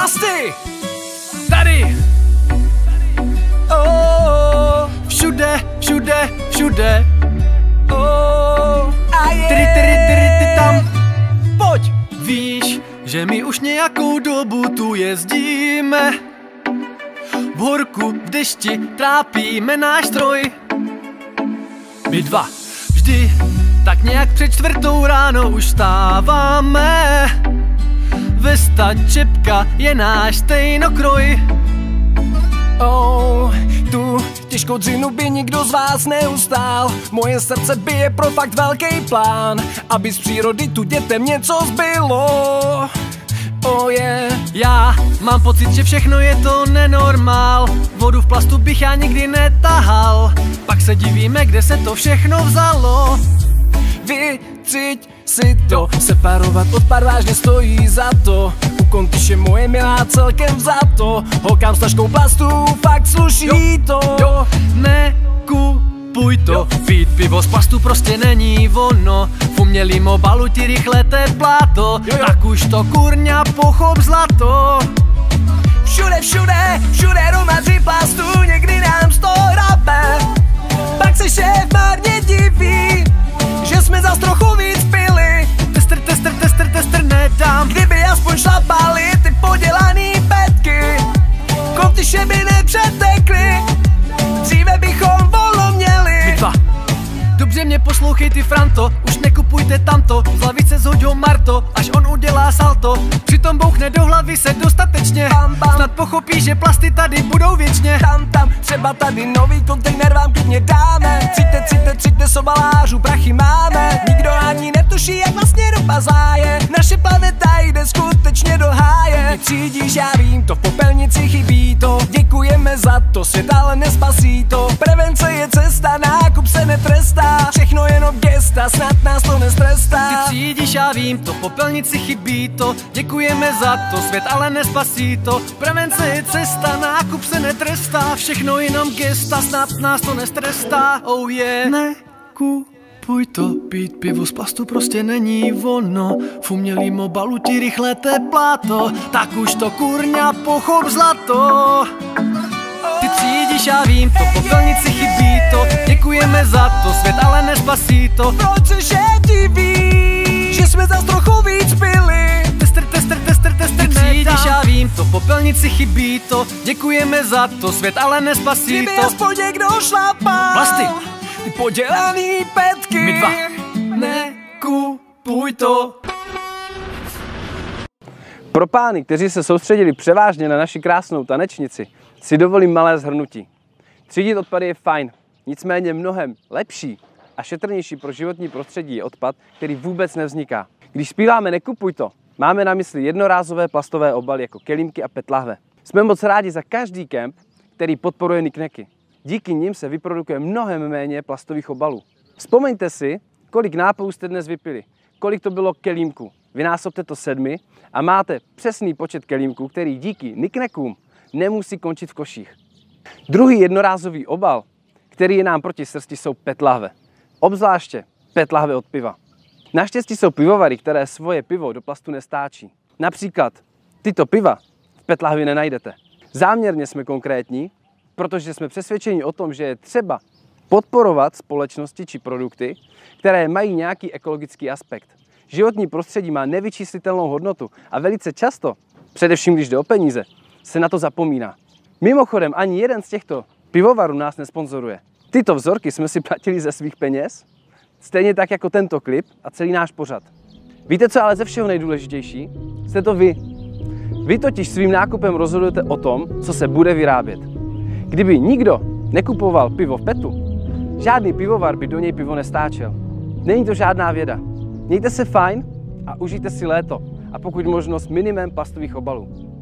Plasty! Tady! Oh, všude, všude, všude. Oh, ty tam. Pojď! Víš, že my už nějakou dobu tu jezdíme. V horku, v dešti trápíme náš stroj. My dva vždy tak nějak před 4:00 ráno už vstáváme. Vesta, čepka je náš stejnokroj. Oh, tu těžkou dřinu by nikdo z vás neustál. Moje srdce bije pro fakt velký plán, aby z přírody tu dětem něco zbylo. Oh yeah. Já mám pocit, že všechno je to nenormál. Vodu v plastu bych já nikdy netahal. Pak se divíme, kde se to všechno vzalo. Vycíť si to, separovat odpad vážně stojí za to. U kontyše moje milá celkem vzato. Holkám s taškou plastu fakt sluší to. Jo, nekupuj to. Pít pivo z plastu prostě není ono. V umělým obalu ti rychle teplá to. Tak už to kurňa pochop zlato. Všude, všude, všude romadří plastu, někdy nám z toho hrabe. Pak se šéf marně diví, že jsme zas trochu víc pili. Testr, nedám. Kdyby aspoň šlapali ty podělaný petky, kontyše by nepřetekly, dříve bychom volno měli. My dva. Dobře mě poslouchej ty Franto, už nekupujte tamto. Z lavice zhoďou Marto, až on udělá salto. Přitom bouchne do hlavy se dostatečně. Snad pochopí, že plasty tady budou věčně. Tam, třeba tady nový kontejner vám klidně dáme. Přijďte z obalářů, prachy máme. Nikdo ani netuší, jak vlastně ropa záje. Naše planeta jde skutečně do háje. Ty třídíš, já vím, to v popelnici chybí to. Děkujeme za to, svět ale nespasí to. Prevence je cesta, nákup se netrestá. Všechno jenom gesta, snad nás to nestrestá. Ty třídíš, já vím, to v popelnici chybí to. Děkujeme za to, svět ale nespasí to. Prevence je cesta, nákup se netrestá. Všechno jenom gesta, snad nás to nestrestá. Oh yeah. Nekupuj to, pít pivo z plastu prostě není ono. V umělým obalu ti rychle teplá to. Tak už to kurňa pochop zlato. Ty třídíš, já vím, to v popelnici chybí to. Děkujeme za to, svět ale nespasí to. Proč se šéf diví, že jsme zas trochu víc pili? Testr, ty třídíš, já vím, to v popelnici chybí to. Děkujeme za to, svět ale nespasí to. Kdyby aspoň někdo šlapal Plasty, ty podělaný petky. My dva. Nekupuj to. Pro pány, kteří se soustředili převážně na naši krásnou tanečnici, si dovolím malé shrnutí. Třídit odpady je fajn, nicméně mnohem lepší a šetrnější pro životní prostředí je odpad, který vůbec nevzniká. Když zpíváme Nekupuj to, máme na mysli jednorázové plastové obaly jako kelímky a PET lahve. Jsme moc rádi za každý kemp, který podporuje nikneky. Díky nim se vyprodukuje mnohem méně plastových obalů. Vzpomeňte si, kolik nápojů jste dnes vypili, kolik to bylo kelímků. Vynásobte to 7 a máte přesný počet kelímků, který díky niknekům nemusí končit v koších. Druhý jednorázový obal, který je nám proti srsti, jsou PET lahve. Obzvláště PET lahve od piva. Naštěstí jsou pivovary, které svoje pivo do plastu nestáčí. Například tyto piva v PET lahvi nenajdete. Záměrně jsme konkrétní, protože jsme přesvědčeni o tom, že je třeba podporovat společnosti či produkty, které mají nějaký ekologický aspekt. Životní prostředí má nevyčíslitelnou hodnotu a velice často, především když jde o peníze, se na to zapomíná. Mimochodem, ani jeden z těchto pivovarů nás nesponzoruje. Tyto vzorky jsme si platili ze svých peněz, stejně tak jako tento klip a celý náš pořad. Víte, co ale ze všeho nejdůležitější? Jste to vy. Vy totiž svým nákupem rozhodujete o tom, co se bude vyrábět. Kdyby nikdo nekupoval pivo v PETu, žádný pivovar by do něj pivo nestáčel. Není to žádná věda. Mějte se fajn a užijte si léto a pokud možno s minimem plastových obalů.